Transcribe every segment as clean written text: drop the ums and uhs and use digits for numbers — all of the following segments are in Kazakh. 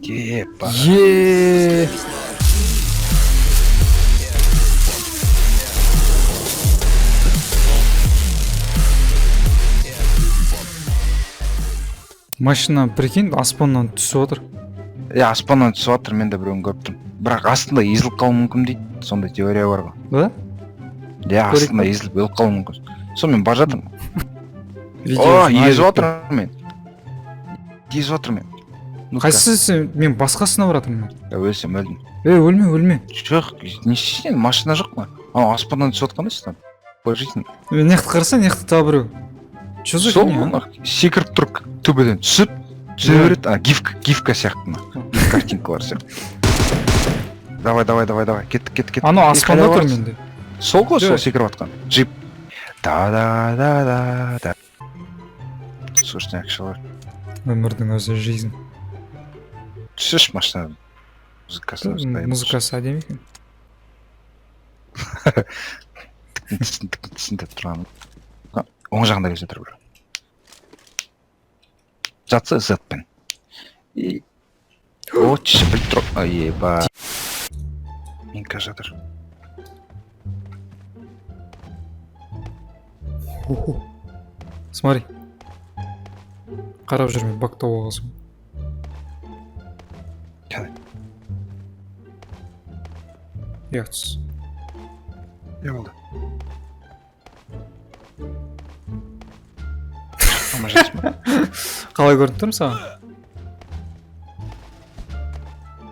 Епа. Еее. Машина, прикинь, аспаннан түсіп отыр. Аспаннан түсіп жатыр, мен де біреуін көріп тұрмын. Бірақ астында езіліп қалуы мүмкін дейді. Сондай теория бар ғой. Да? Астында езіліп өліп қалуы мүмкін. Сонымен бара жатырмын. Видео езіп отырмын мен. Қайсысы? Мен басқасына баратырмын. Өлсем өлдім. Өлме. Жоқ, не істейсің? Машина жоқ па? Аспаннан түсіп жатқан дейсің. По жизни. Неқті қараса, неқті тағы біреу. Че за фигня? Секіріп тұрып төбеден түсіп жүре береді. Гифка сияқты ма? Картинка бар сияқты. Давай. Кеттік. Анау аспанда тұр менде. Сол ғой, сол секіріп жатқан. Джип. Да. Слушай, ақшалар. Өмірдің өзі жизнь. Түсіш машина. Музыкасы әдемі екен. Түсіндеп тұрғаным. Оң жағында келсе тұр бір. Жатса зетпен. Очи, біліп тұр. Еба. Минка жатыр. Смотри. Қарап жүрме, бакта оғасың. Қалай? Яғыз. Не болды? Ама жасма. Қалай көрініп тұрмын саған?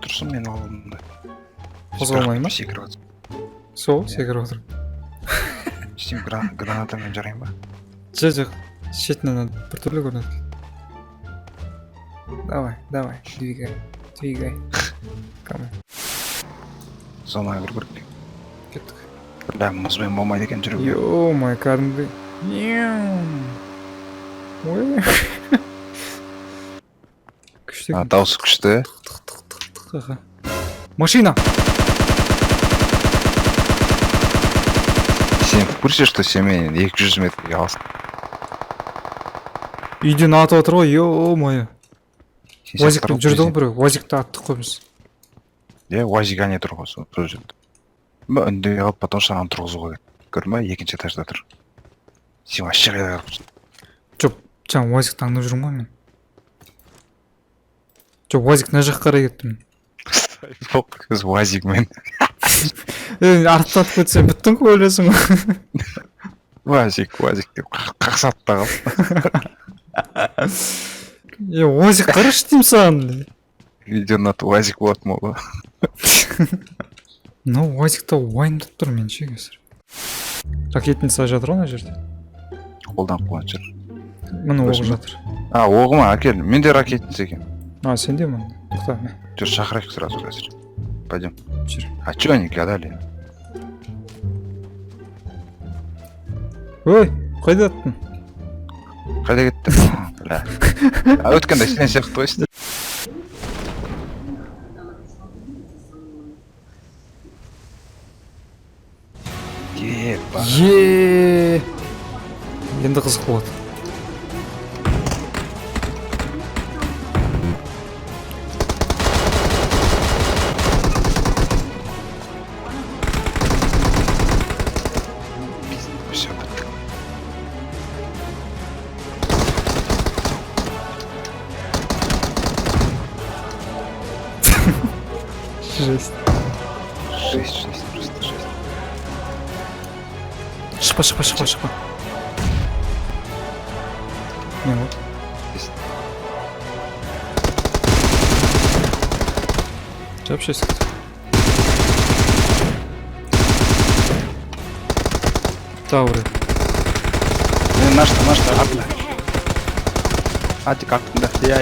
Тұрсын мен алдымда. Қозғалмай ма? Секіріп жатыр. Сол, секіріп отыр. Істейм гранатамен жарайын ба? Жоқ, шетінен біртүрлі көрінеді. Давай, двигай. Камай. Зонаға кіріп. Кеттік. Бәрі мұзбен болмайды екен жүріп. Ё-май, кәдімгі. Ой. Күшті. Дауысы күшті. Машина! Сен в курсе, что семейный 200 метрге алсын? Үйден атып отыр ғой, ё-май. Уазикпен жүрді ғой біреу, уазикті аттық қой біз. Уазик әне тұр ғой, сол жерде. Үндей қалып, потом шаған тұрғызу ғой. Көрме, екінші этажда тұр. Сен вообще қайда қалыпсың? Жоқ, жаңа уазикті аңдап жүрмін ғой мен. Жоқ, уазик мына жаққа қарай кетті мен. Біз уазик мен. Артатып кетсең біттің ғой өлесің ғой. Уазик деп қақсатып та қалып. Уазик қарашы деймін саған. Видеоның аты уазик болатын ма ғой? Уазикта уайымдап тұр мен ше қазір. Ракетница жатыр ғой ана жерде. Қолданып қойған шығар. Міне оғы жатыр. Оғы ма, әкел. Менде ракетница екен. Сенде мында. Тоқта, мә. Жүр, шақырайық сразу қазір. Пойдем. Жүр. Чё они гадали? Ой, қайда аттың? Қайда кетті? Бля. Өткенде сен сияқты ғой. Епа. Енді қызық болады. Все, біттік. Жесть. Жесть, просто жесть. Шықпа. Не вот. Жап шесть. Тауры. Нашта, атла. Атик артында. Я.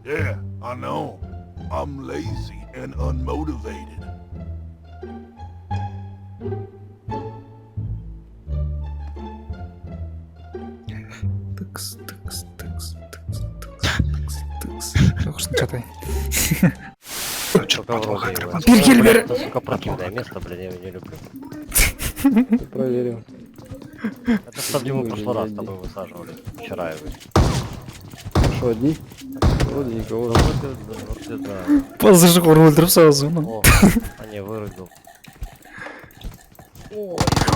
Yeah, I know. I'm lazy and unmotivated. Тыкс. Жоқсын жатайын. сука, вроде его. Бергель, бер. Это, сука, противное место, блин, я его не люблю. Проверил. Это чтоб мы в прошлый раз с тобой высаживали. Вчера его. Что, одни? Вроде никого. Вроде да. Позажигор өлтіріп сразу. ну. О, а не, вырубил.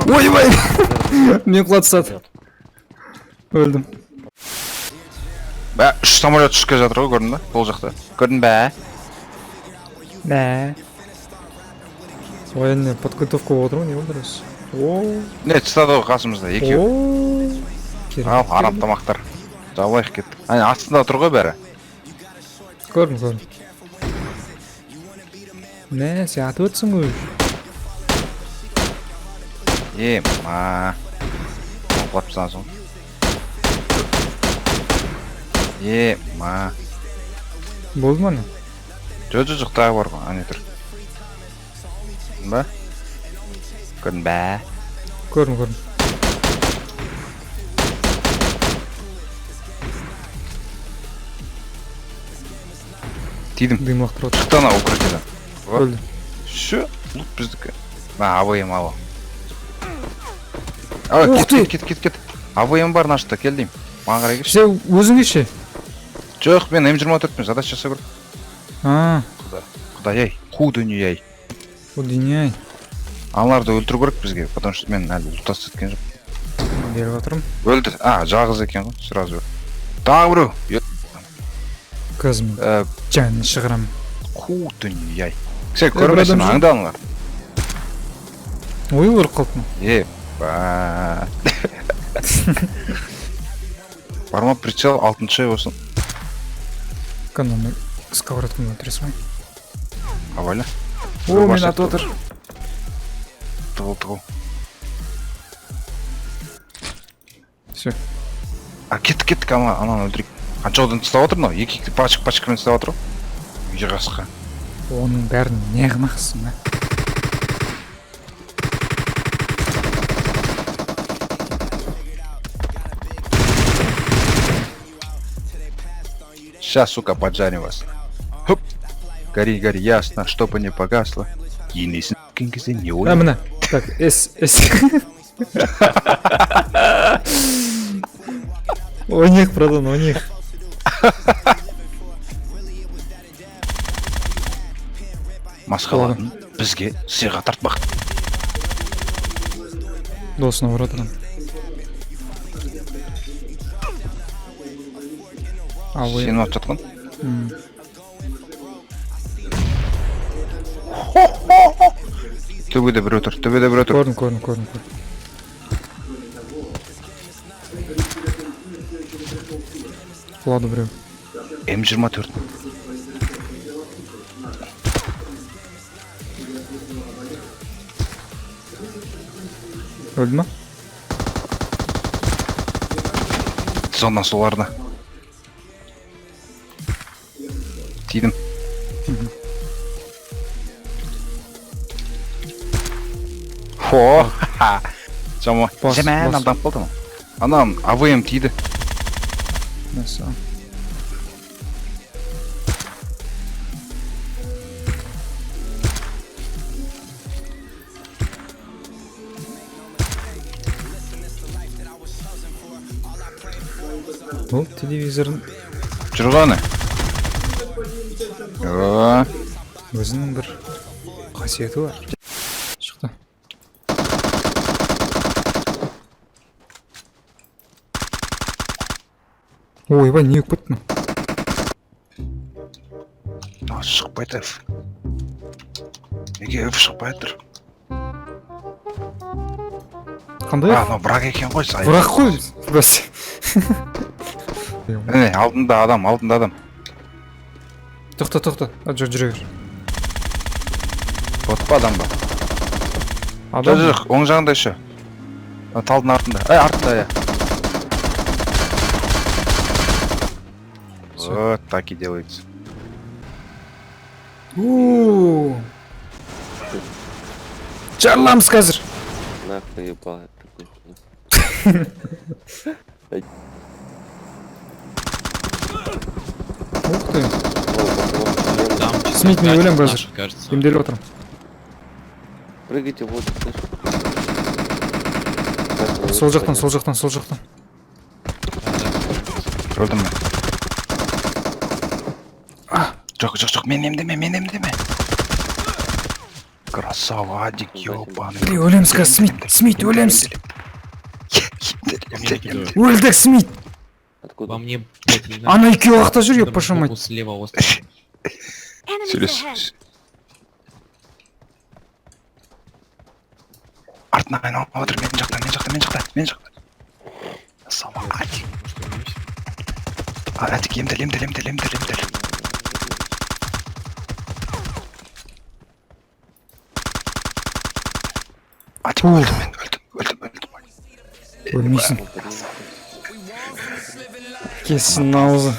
Ойбай! Мен құлатысады. Идёт. Өлдім. Бә, үш самолет ұшып келе жатыр ғой, көрдің ба? Ол жақта. Көрдің бә? Бә. Военная подготовка болып отыр ғой, не болды рас? Ооо. Не, тастады ғой қасымызда, екеу. Ооо. Ал, арам тамақтар. Жабылайық кеттік. Әне, астында тұр ғой бәрі. Көрдім. Мә, сен атып өтсің ғой. Ма. Құлап тастаған соң. Ма. Болды ма не? Жоқ, тағы бар ғой, әне тұр. Көрдің ба? Көрдің бә? Көрдім. Тидім. Дым лақтырып отыр. Шықты ана укрытиядан. Өлді. Шо? Лут біздікі. АВМ ало. Ух ты! Кет. АВМ бар нашта, кел дейм. Маған қарай келші. Сен өзің ше? Жоқ, мен М24-пен задача жасай көріп. Құдай ай, қу дүние ай. О дүние ай. Аналарды өлтіру керек бізге, потому что мен әлі ұлтас еткен жоқ. Беріп жатырмын. Өлді. Жалғыз екен ғой, сразу. Тағы біреу. Қазір мен жанын шығырамын. Қу дүние ай. Сен көрмесін, аңдалыңар. Ой, өліп қалыппын. Ба. Барма прицел 6-шы болсын. Кананы сковородканы өлтіресің ғой. Абайла. О, мен атып отыр. Тұғыл. Все. Кеттік, ананы өлтірейік. Қанша одан тыстап отыр, но? Екі пачкамен тыстап отыр. Үйге қасыққа. Оның бәрін не қымақсың, ба? Сейчас, сука, поджарим вас. Хоп. Гори, ясно, чтобы не погасло. Енесін кенгізе не ой. Мына. Так, С. У них, братан, у них. Масқалатын бізге сыйға тартпақ. Досына братан. Сені атып жатқан? Төбеде біреу тұр. Көрдім. Құлады біреу. М24. Өлді ма? Сонdan соларда. Тидім. Фо! Жама. Жемен адам болды ма? Анам АВМ тиді. Нәсі. Бұл телевизорын Жүрғаны. өзінің бір қасиеті бар. Шықты. Ойбай, не өкіп кеттің? Шықпай тұр. Неге өп шықпай тұр? Қандай? Бірақ екен ғой, сайын. Бірақ қой, бас. Әне, алдында адам. Тоқта. Жоқ, жүре бер. Бот па, адам ба? Адам? Жоқ, оң жағында еще. Талдың артында. Артында, я. Вот так и делается. Жарыламыз қазір. Нахуй ебал такой. Ух ты. Смит, мен өлем қазір. Наши, кажется. Емделіп отырмын. Прыгайте в воду, слышь. Сол жақтан. Өлдім мен. Жоқ, мен емдеме. Красава, Адик, ёбаный. Бля, өлеміз қазір, Смит, өлеміз. Емде. Өлдік, Смит. Откуда? Во мне, блядь, не Ана екеуі уақытта жүр, еп Там пашамайды. сбоку слева остров. Сөйлес. Артына айналып отыр, мен жақта. Сама, Адик. Адик, емдел. Адик, өлдім. Өлмейсің. Кессін аузы.